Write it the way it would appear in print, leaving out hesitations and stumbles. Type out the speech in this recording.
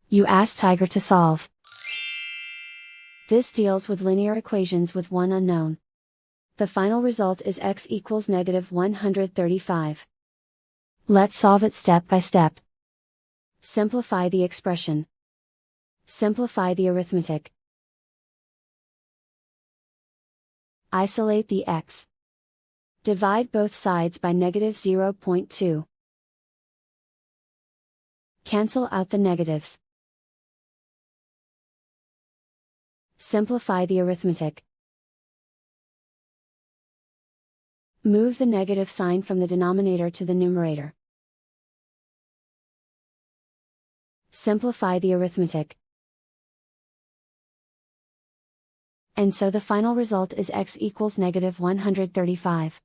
You ask Tiger to solve. This deals with linear equations with one unknown. The final result is x equals -135. Let's solve it step by step. Simplify the expression. Simplify the arithmetic. Isolate the x. Divide both sides by -0.2. Cancel out the negatives. Simplify the arithmetic. Move the negative sign from the denominator to the numerator. Simplify the arithmetic. And so the final result is x equals -135.